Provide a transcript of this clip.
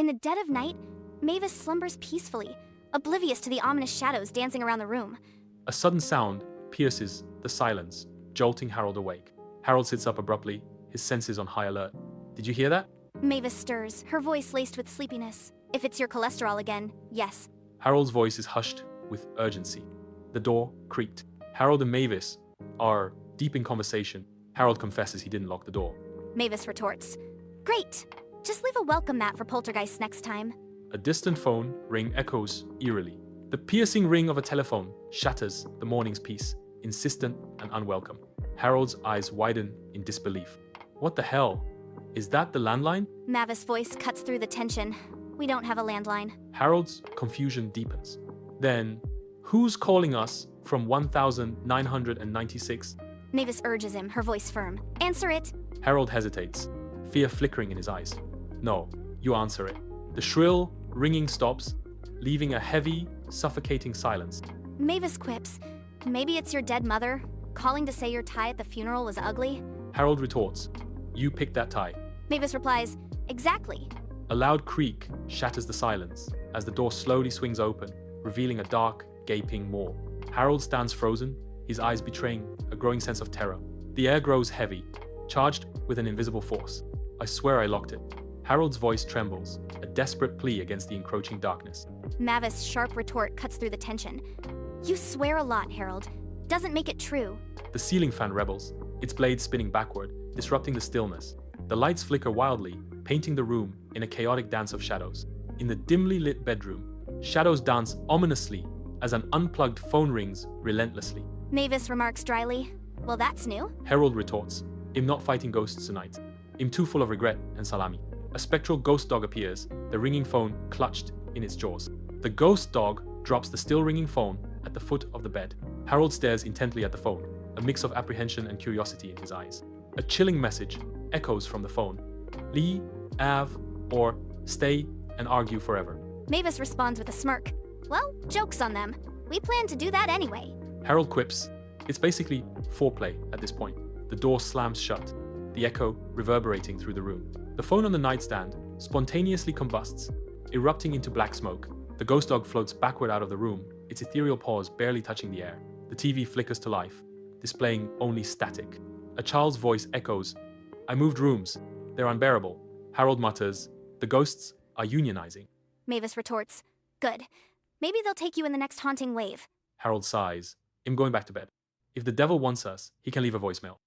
In the dead of night, Mavis slumbers peacefully, oblivious to the ominous shadows dancing around the room. A sudden sound pierces the silence, jolting Harold awake. Harold sits up abruptly, his senses on high alert. Did you hear that? Mavis stirs, her voice laced with sleepiness. If it's your cholesterol again, yes. Harold's voice is hushed with urgency. The door creaked. Harold and Mavis are deep in conversation. Harold confesses he didn't lock the door. Mavis retorts, "Great! Just leave a welcome mat for poltergeists next time." A distant phone ring echoes eerily. The piercing ring of a telephone shatters the morning's peace, insistent and unwelcome. Harold's eyes widen in disbelief. What the hell? Is that the landline? Mavis' voice cuts through the tension. We don't have a landline. Harold's confusion deepens. Then, who's calling us from 1996? Mavis urges him, her voice firm. Answer it. Harold hesitates, fear flickering in his eyes. No, you answer it. The shrill ringing stops, leaving a heavy, suffocating silence. Mavis quips, "Maybe it's your dead mother, calling to say your tie at the funeral was ugly." Harold retorts, "You picked that tie." Mavis replies, "Exactly." A loud creak shatters the silence as the door slowly swings open, revealing a dark, gaping maw. Harold stands frozen, his eyes betraying a growing sense of terror. The air grows heavy, charged with an invisible force. "I swear I locked it." Harold's voice trembles, a desperate plea against the encroaching darkness. Mavis' sharp retort cuts through the tension. "You swear a lot, Harold. Doesn't make it true." The ceiling fan rebels, its blades spinning backward, disrupting the stillness. The lights flicker wildly, painting the room in a chaotic dance of shadows. In the dimly lit bedroom, shadows dance ominously as an unplugged phone rings relentlessly. Mavis remarks dryly, "Well, that's new." Harold retorts, "I'm not fighting ghosts tonight. I'm too full of regret and salami." A spectral ghost dog appears, the ringing phone clutched in its jaws. The ghost dog drops the still ringing phone at the foot of the bed. Harold stares intently at the phone, a mix of apprehension and curiosity in his eyes. A chilling message echoes from the phone. "Lee, Av, or stay and argue forever." Mavis responds with a smirk. "Well, joke's on them. We planned to do that anyway." Harold quips, "It's basically foreplay at this point." The door slams shut, the echo reverberating through the room. The phone on the nightstand spontaneously combusts, erupting into black smoke. The ghost dog floats backward out of the room, its ethereal paws barely touching the air. The TV flickers to life, displaying only static. A child's voice echoes, "I moved rooms. They're unbearable." Harold mutters, "The ghosts are unionizing." Mavis retorts, "Good. Maybe they'll take you in the next haunting wave." Harold sighs, "I'm going back to bed. If the devil wants us, he can leave a voicemail."